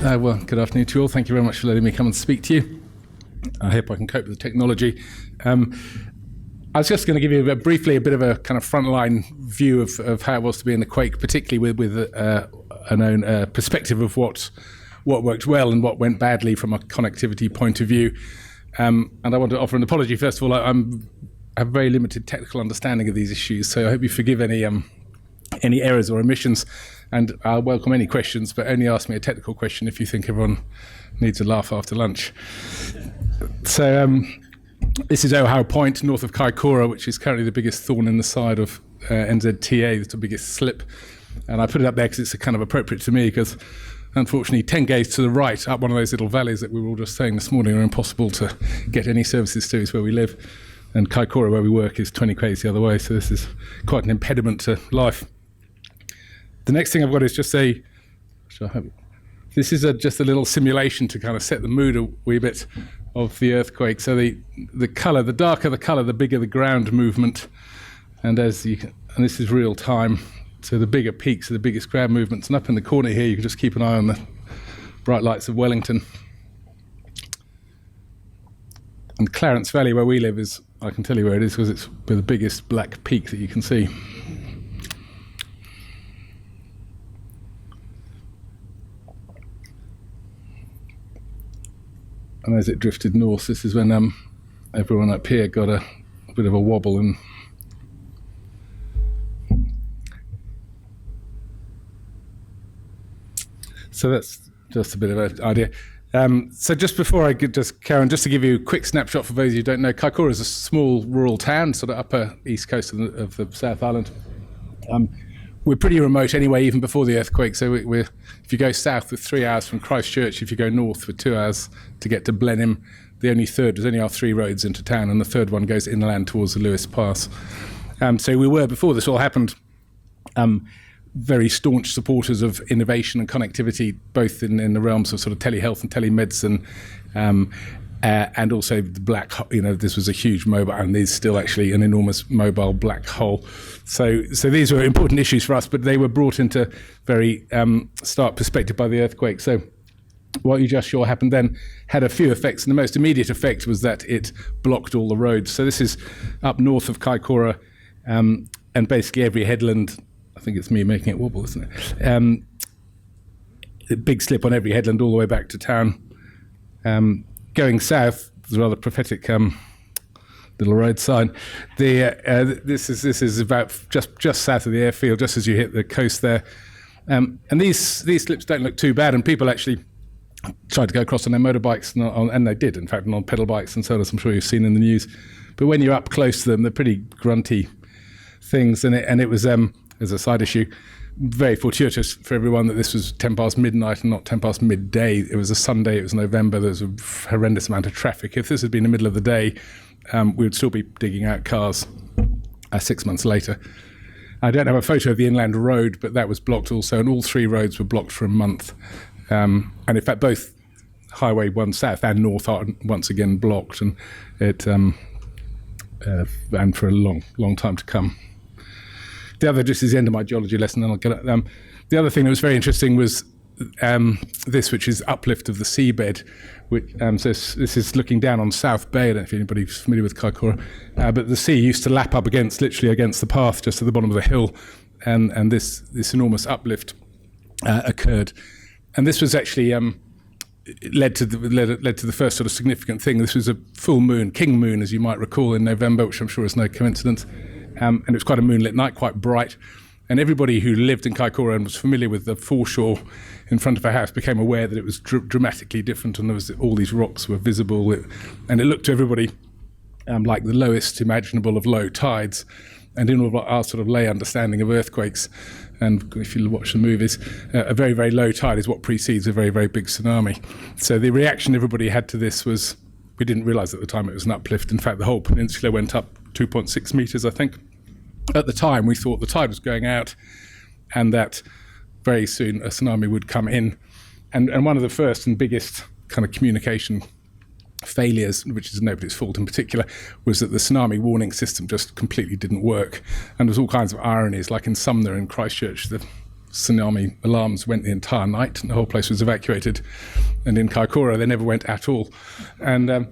Well, good afternoon to you all. Thank you very much for letting me come and speak to you. I hope I can cope with the technology. I was just going to give you briefly a bit of a kind of frontline view of how it was to be in the quake, particularly with an own perspective of what worked well and what went badly from a connectivity point of view. And I want to offer an apology. First of all, I have very limited technical understanding of these issues, so I hope you forgive any errors or omissions. And I'll welcome any questions, but only ask me a technical question if you think everyone needs a laugh after lunch. So this is Ohau Point, north of Kaikoura, which is currently the biggest thorn in the side of NZTA. It's the biggest slip. And I put it up there because it's kind of appropriate to me, because unfortunately 10 k's to the right, up one of those little valleys that we were all just saying this morning, are impossible to get any services to. Is where we live. And Kaikoura, where we work, is 20 k's the other way. So this is quite an impediment to life. The next thing I've got is just this is just a little simulation to kind of set the mood a wee bit of the earthquake. So the colour, the darker the colour, the bigger the ground movement. And and this is real time. So the bigger peaks are the biggest ground movements. And up in the corner here, you can just keep an eye on the bright lights of Wellington. And Clarence Valley, where we live, I can tell you where it is, because it's the biggest black peak that you can see. And as it drifted north, this is when everyone up here got a bit of a wobble. And so that's just a bit of an idea. So just before I get Karen, just to give you a quick snapshot for those of you who don't know, Kaikoura is a small rural town, sort of upper east coast of the South Island. We're pretty remote anyway, even before the earthquake. So if you go south, with 3 hours from Christchurch. If you go north, with 2 hours to get to Blenheim. There's only our 3 roads into town, and the third one goes inland towards the Lewis Pass. So we were, before this all happened, very staunch supporters of innovation and connectivity, both in the realms of sort of telehealth and telemedicine, and also the black, this was a huge mobile, and there's still actually an enormous mobile black hole. So these were important issues for us, but they were brought into very stark perspective by the earthquake. So what you just saw happened then had a few effects, and the most immediate effect was that it blocked all the roads. So this is up north of Kaikoura, and basically every headland, I think it's me making it wobble, isn't it? A big slip on every headland all the way back to town. Going south, there's a rather prophetic little road sign. This is about just south of the airfield, just as you hit the coast there. And these slips don't look too bad, and people actually tried to go across on their motorbikes, and they did, in fact, and on pedal bikes and so on, as I'm sure you've seen in the news. But when you're up close to them, they're pretty grunty things, and it was, as a side issue, very fortuitous for everyone that this was 10 past midnight and not 10 past midday. It was a Sunday, it was November, there was a horrendous amount of traffic. If this had been the middle of the day, we would still be digging out cars 6 months later. I don't have a photo of the inland road, but that was blocked also, and all 3 roads were blocked for a month. And in fact, both Highway 1 South and North are once again blocked, and it and for a long time to come. The other, just is the end of my geology lesson, then I'll get it. The other thing that was very interesting was this, which is uplift of the seabed. Which, so this is looking down on South Bay. I don't know if anybody's familiar with Kaikoura, but the sea used to lap up literally against the path just at the bottom of the hill, and this enormous uplift occurred. And this was actually led to the first sort of significant thing. This was a full moon, King Moon, as you might recall, in November, which I'm sure is no coincidence. And it was quite a moonlit night, quite bright. And everybody who lived in Kaikoura and was familiar with the foreshore in front of a house became aware that it was dramatically different, and all these rocks were visible. And it looked to everybody like the lowest imaginable of low tides. And in all of our sort of lay understanding of earthquakes, and if you watch the movies, a very, very low tide is what precedes a very, very big tsunami. So the reaction everybody had to this was, we didn't realise at the time it was an uplift. In fact, the whole peninsula went up 2.6 metres, I think. At the time, we thought the tide was going out and that very soon a tsunami would come in. And one of the first and biggest kind of communication failures, which is nobody's fault in particular, was that the tsunami warning system just completely didn't work. And there was all kinds of ironies, like in Sumner in Christchurch, the tsunami alarms went the entire night, and the whole place was evacuated. And in Kaikoura, they never went at all. And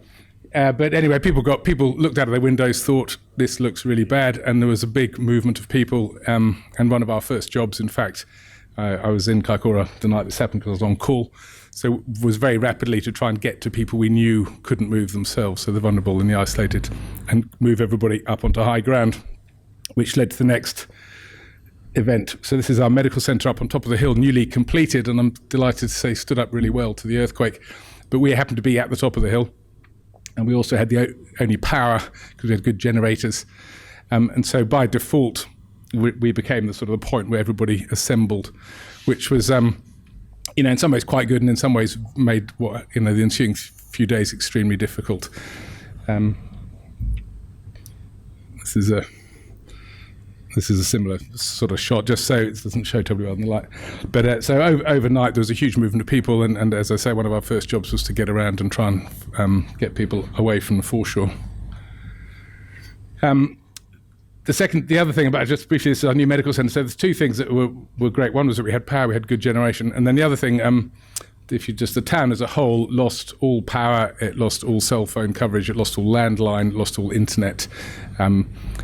but anyway, people looked out of their windows, thought this looks really bad, and there was a big movement of people. And one of our first jobs, in fact, I was in Kaikoura the night this happened because I was on call, so was very rapidly to try and get to people we knew couldn't move themselves, so the vulnerable and the isolated, and move everybody up onto high ground, which led to the next event. So this is our medical centre up on top of the hill, newly completed, and I'm delighted to say stood up really well to the earthquake. But we happened to be at the top of the hill. And we also had the only power because we had good generators. And so by default, we became the sort of the point where everybody assembled, which was, in some ways quite good, and in some ways made the ensuing few days extremely difficult. This is a similar sort of shot, just so it doesn't show terribly well in the light. But so overnight, there was a huge movement of people, and as I say, one of our first jobs was to get around and try and get people away from the foreshore. The other thing about, just briefly, this is our new medical centre. So there's two things that were great. One was that we had power, we had good generation, and then the other thing, the town as a whole lost all power, it lost all cell phone coverage, it lost all landline, lost all internet,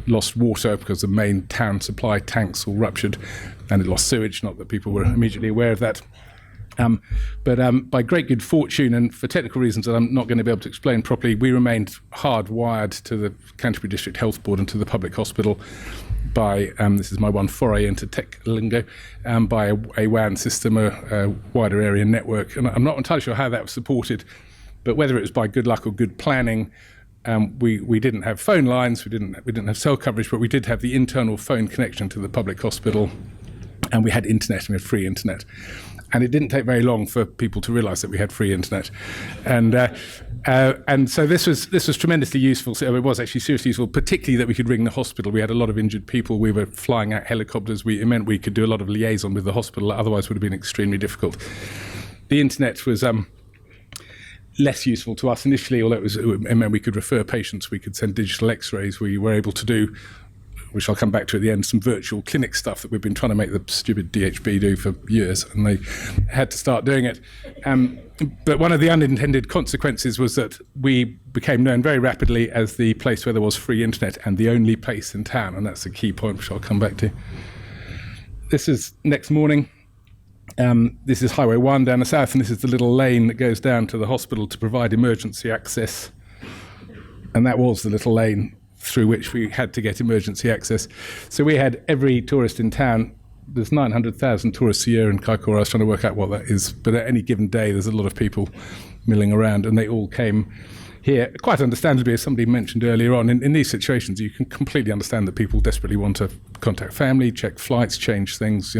lost water because the main town supply tanks all ruptured, and it lost sewage, not that people were immediately aware of that. But by great good fortune, and for technical reasons that I'm not going to be able to explain properly, we remained hardwired to the Canterbury District Health Board and to the public hospital by, this is my one foray into tech lingo, by a WAN system, a wider area network. And I'm not entirely sure how that was supported, but whether it was by good luck or good planning, we didn't have phone lines, we didn't have cell coverage, but we did have the internal phone connection to the public hospital, and we had internet, and we had free internet. And it didn't take very long for people to realise that we had free internet, and so this was tremendously useful. So it was actually seriously useful, particularly that we could ring the hospital. We had a lot of injured people. We were flying out helicopters. It meant we could do a lot of liaison with the hospital. Otherwise, would have been extremely difficult. The internet was less useful to us initially, although it meant we could refer patients. We could send digital X-rays. We were able to do, which I'll come back to at the end, some virtual clinic stuff that we've been trying to make the stupid DHB do for years, and they had to start doing it. But one of the unintended consequences was that we became known very rapidly as the place where there was free internet and the only place in town, and that's a key point which I'll come back to. This is next morning. This is Highway 1 down the south, and this is the little lane that goes down to the hospital to provide emergency access. And that was the little lane through which we had to get emergency access. So we had every tourist in town. There's 900,000 tourists a year in Kaikoura. I was trying to work out what that is, but at any given day there's a lot of people milling around, and they all came here, quite understandably, as somebody mentioned earlier on. In these situations, you can completely understand that people desperately want to contact family, check flights, change things.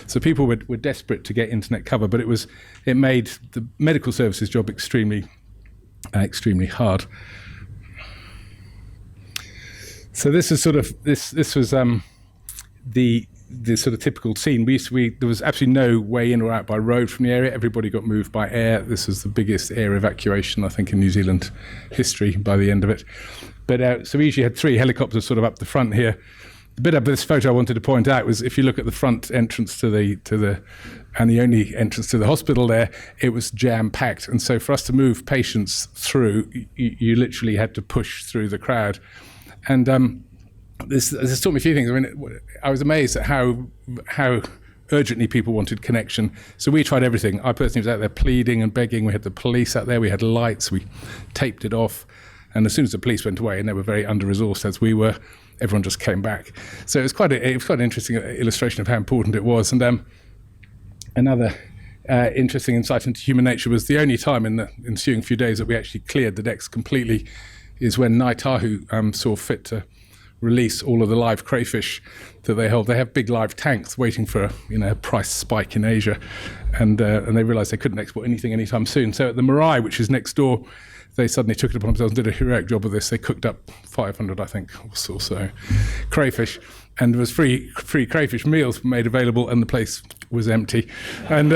So people were desperate to get internet cover, but it made the medical services job extremely hard. So this is this was the sort of typical scene. There was absolutely no way in or out by road from the area. Everybody got moved by air. This was the biggest air evacuation, I think, in New Zealand history by the end of it. But so we usually had 3 helicopters sort of up the front here. The bit of this photo I wanted to point out was, if you look at the front entrance to the only entrance to the hospital there, it was jam-packed. And so for us to move patients through, you literally had to push through the crowd. And this taught me a few things. I mean, I was amazed at how urgently people wanted connection. So we tried everything. I personally was out there pleading and begging. We had the police out there. We had lights. We taped it off. And as soon as the police went away, and they were very under-resourced as we were, everyone just came back. So it was quite an interesting illustration of how important it was. And another interesting insight into human nature was the only time in the ensuing few days that we actually cleared the decks completely is when Ngāi Tahu saw fit to release all of the live crayfish that they hold. They have big live tanks waiting for a price spike in Asia, and they realised they couldn't export anything anytime soon. So at the marae, which is next door, they suddenly took it upon themselves and did a heroic job of this. They cooked up 500, I think, or so crayfish, and there was free crayfish meals made available, and the place was empty. And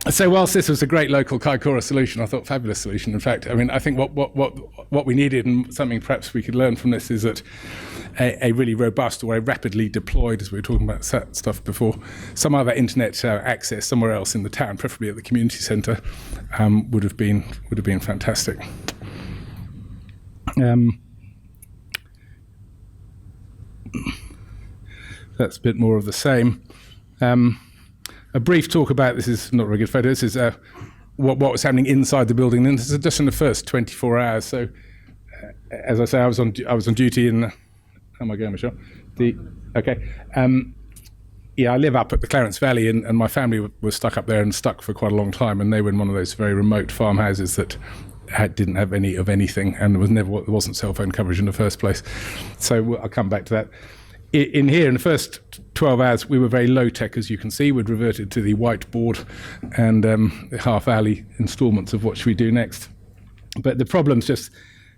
So whilst this was a great local Kaikoura solution, I thought fabulous solution. In fact, I mean, I think what we needed, and something perhaps we could learn from this, is that a really robust or a rapidly deployed, as we were talking about stuff before, some other internet access somewhere else in the town, preferably at the community centre, would have been fantastic. That's a bit more of the same. A brief talk about, this is not a very good photo, this is what was happening inside the building, and this is just in the first 24 hours. So, as I say, I was on duty in, how am I going, Michelle? Okay. I live up at the Clarence Valley, and my family was stuck up there and stuck for quite a long time, and they were in one of those very remote farmhouses that didn't have any of anything, and there wasn't cell phone coverage in the first place. So I'll come back to that. In here, in the first 12 hours, we were very low-tech, as you can see. We'd reverted to the whiteboard and half-hourly instalments of what should we do next. But the problems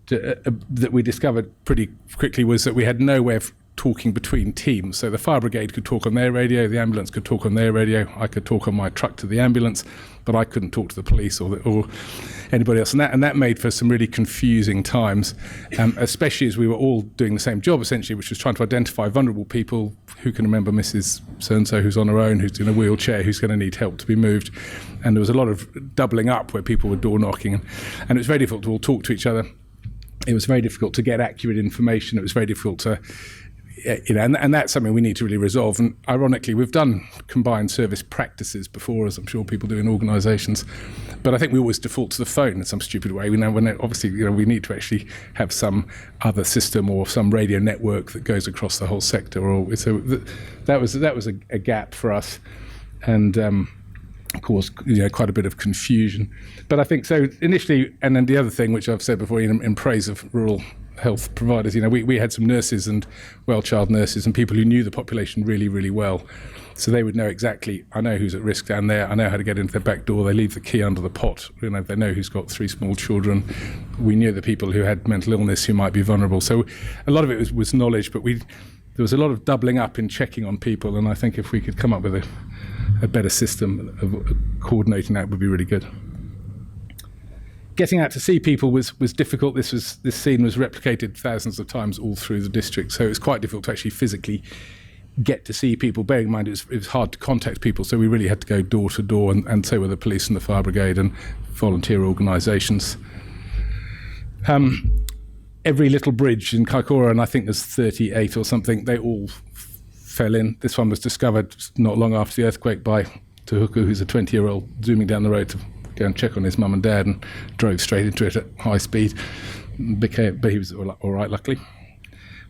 that we discovered pretty quickly was that we had no way of talking between teams. So the fire brigade could talk on their radio, the ambulance could talk on their radio, I could talk on my truck to the ambulance, but I couldn't talk to the police or anybody else. And that made for some really confusing times, especially as we were all doing the same job, essentially, which was trying to identify vulnerable people. Who can remember Mrs. So-and-so who's on her own, who's in a wheelchair, who's going to need help to be moved. And there was a lot of doubling up where people were door knocking. And it was very difficult to all talk to each other. It was very difficult to get accurate information. It was very difficult to... and that's something we need to really resolve. And ironically, we've done combined service practices before, as I'm sure people do in organisations, but I think we always default to the phone in some stupid way. We know obviously we need to actually have some other system or some radio network that goes across the whole sector. So that was a gap for us, and caused quite a bit of confusion. But I think so initially, and then the other thing which I've said before in praise of rural health providers, we had some nurses and well-child nurses and people who knew the population really, really well. So they would know exactly, I know who's at risk down there, I know how to get into their back door, they leave the key under the pot, they know who's got 3 small children. We knew the people who had mental illness who might be vulnerable. So a lot of it was knowledge, but there was a lot of doubling up in checking on people, and I think if we could come up with a better system of coordinating that would be really good. Getting out to see people was difficult. This scene was replicated thousands of times all through the district, so it was quite difficult to actually physically get to see people. Bearing in mind it was hard to contact people, so we really had to go door to door, and so were the police and the fire brigade and volunteer organisations. Every little bridge in Kaikoura, and I think there's 38 or something, they all fell in. This one was discovered not long after the earthquake by Tuhuku, who's a 20-year-old zooming down the road to go and check on his mum and dad, and drove straight into it at high speed. But he was all right, luckily.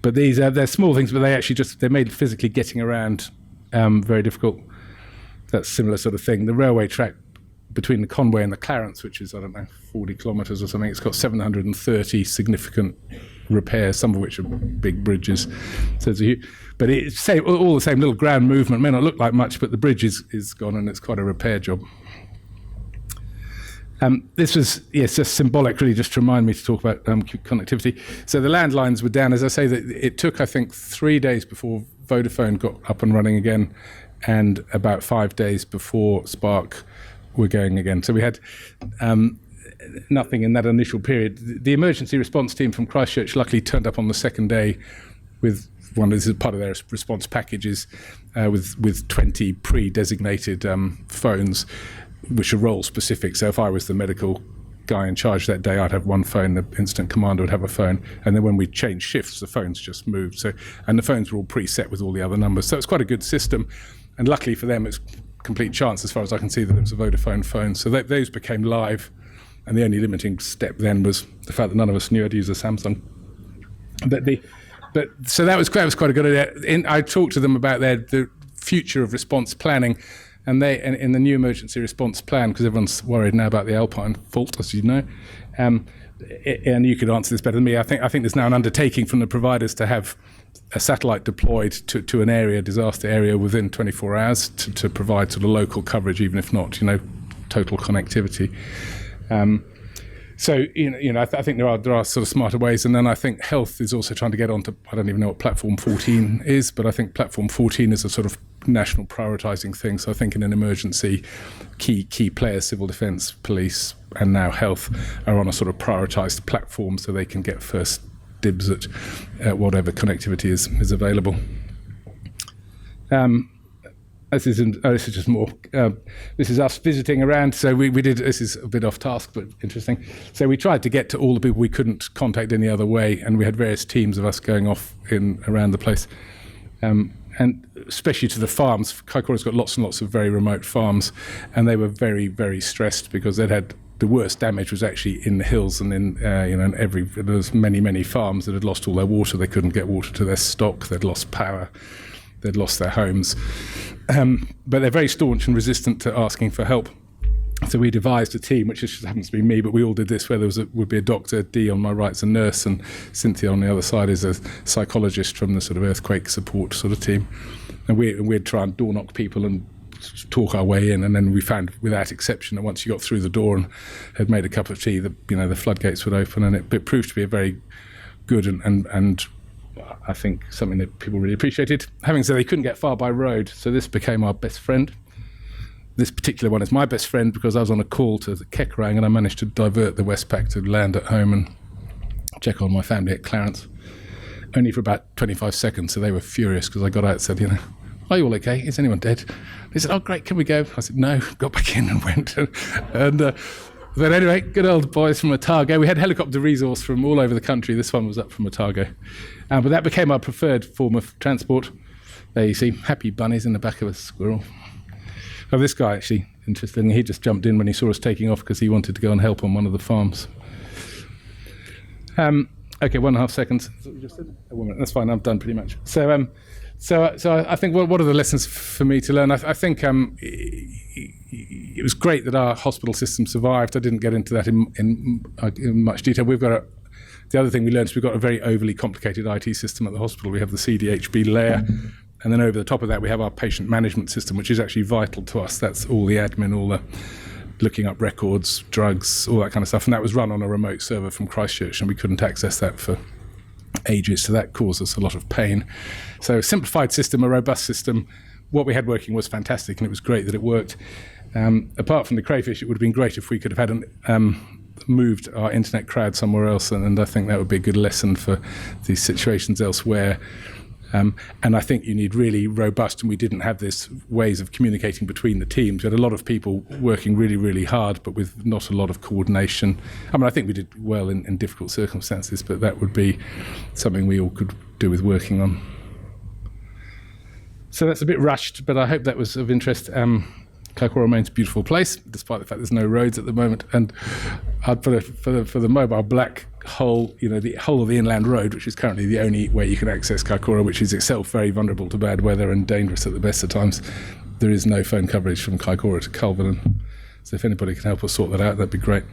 But they're small things, but they made physically getting around very difficult. That's a similar sort of thing. The railway track between the Conway and the Clarence, which is, 40 kilometres or something, it's got 730 significant repairs, some of which are big bridges. So but it's all the same little ground movement. May not look like much, but the bridge is gone, and it's quite a repair job. This was, just symbolic, really, just to remind me to talk about connectivity. So the landlines were down. As I say, that it took, I think, 3 days before Vodafone got up and running again, and about 5 days before Spark were going again. So we had nothing in that initial period. The emergency response team from Christchurch luckily turned up on the second day with this is part of their response packages, with 20 pre-designated phones, which are role specific. So if I was the medical guy in charge that day, I'd have one phone, the incident commander would have a phone, and then when we changed shifts, the phones just moved. And the phones were all preset with all the other numbers. So it's quite a good system, and luckily for them, it's complete chance, as far as I can see, that it was a Vodafone phone. So those became live, and the only limiting step then was the fact that none of us knew how to use a Samsung. So that was quite a good idea. I talked to them about the future of response planning. And in the new emergency response plan, because everyone's worried now about the Alpine fault, as you know, and you could answer this better than me. I think there's now an undertaking from the providers to have a satellite deployed to an area, disaster area, within 24 hours to provide sort of local coverage, even if not, total connectivity. So I think there are sort of smarter ways, and then I think health is also trying to get onto. I don't even know what platform 14 is, but I think platform 14 is a sort of national prioritising thing. So I think in an emergency, key players, civil defence, police, and now health, are on a sort of prioritised platform so they can get first dibs at whatever connectivity is available. This is just more. This is us visiting around. So we did. This is a bit off task, but interesting. So we tried to get to all the people we couldn't contact any other way, and we had various teams of us going off around the place, and especially to the farms. Kaikoura's got lots and lots of very remote farms, and they were very, very stressed because they'd had the worst damage was actually in the hills and in there was many farms that had lost all their water. They couldn't get water to their stock. They'd lost power. They'd lost their homes. But they're very staunch and resistant to asking for help. So we devised a team, which just happens to be me, but we all did this, where would be a doctor, Dee on my right is a nurse, and Cynthia on the other side is a psychologist from the sort of earthquake support sort of team. And we'd try and door knock people and talk our way in, and then we found, without exception, that once you got through the door and had made a cup of tea, the floodgates would open, and it proved to be a very good and I think something that people really appreciated. Having said they couldn't get far by road, so this became our best friend. This particular one is my best friend because I was on a call to the Kaikoura and I managed to divert the Westpac to land at home and check on my family at Clarence. Only for about 25 seconds, so they were furious because I got out and said, are you all okay? Is anyone dead? They said, oh great, can we go? I said, no, got back in and went. But anyway, good old boys from Otago. We had helicopter resource from all over the country. This one was up from Otago. But that became our preferred form of transport. There you see, happy bunnies in the back of a squirrel. Oh, this guy actually, interestingly, he just jumped in when he saw us taking off because he wanted to go and help on one of the farms. Okay, 1.5 seconds. That's fine, I'm done pretty much. So I think what are the lessons for me to learn? I think it was great that our hospital system survived. I didn't get into that in much detail. The other thing we learned is we've got a very overly complicated IT system at the hospital. We have the CDHB layer, and then over the top of that we have our patient management system, which is actually vital to us. That's all the admin, all the looking up records, drugs, all that kind of stuff. And that was run on a remote server from Christchurch, and we couldn't access that for ages, so that caused us a lot of pain. So a simplified system, a robust system. What we had working was fantastic, and it was great that it worked. Apart from the crayfish, it would have been great if we could have had moved our internet crowd somewhere else, and I think that would be a good lesson for these situations elsewhere. And I think you need really robust, and we didn't have this ways of communicating between the teams. We had a lot of people working really, really hard, but with not a lot of coordination. I mean, I think we did well in difficult circumstances, but that would be something we all could do with working on. So that's a bit rushed, but I hope that was of interest. Kaikoura remains a beautiful place, despite the fact there's no roads at the moment. And I'd for the mobile black hole, the whole of the inland road, which is currently the only way you can access Kaikoura, which is itself very vulnerable to bad weather and dangerous at the best of times. There is no phone coverage from Kaikoura to Culverden. So if anybody can help us sort that out, that'd be great.